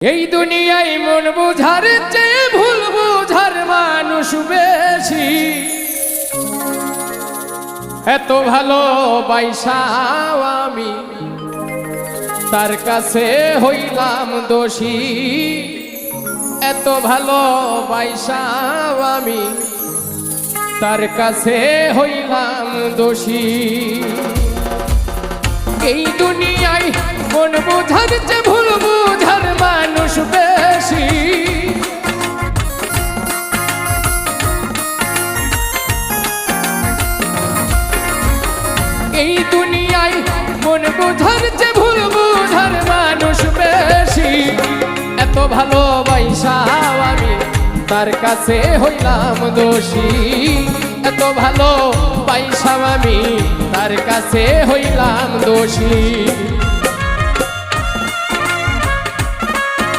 এই দুনিয়ায় মন বুঝার চেয়ে ভুল বুঝার মানুষ বেশি। এত ভালোবাসাও আমি তার কাছে হইলাম দোষী। এত ভালোবাসাও আমি তার কাছে হইলাম দোষী। এই দুনিয়ায় মন বুঝার চেয়ে ভুল বুঝার মানুষ বেশি। এই দুনিয়ায় মন বুঝার চেয়ে ভুল বুঝার মানুষ বেশি। এত ভালোবাসাও আমি তার কাছে হইলাম দোষী। এত ভালোবাসাও আমি তার কাছে হইলাম দোষী।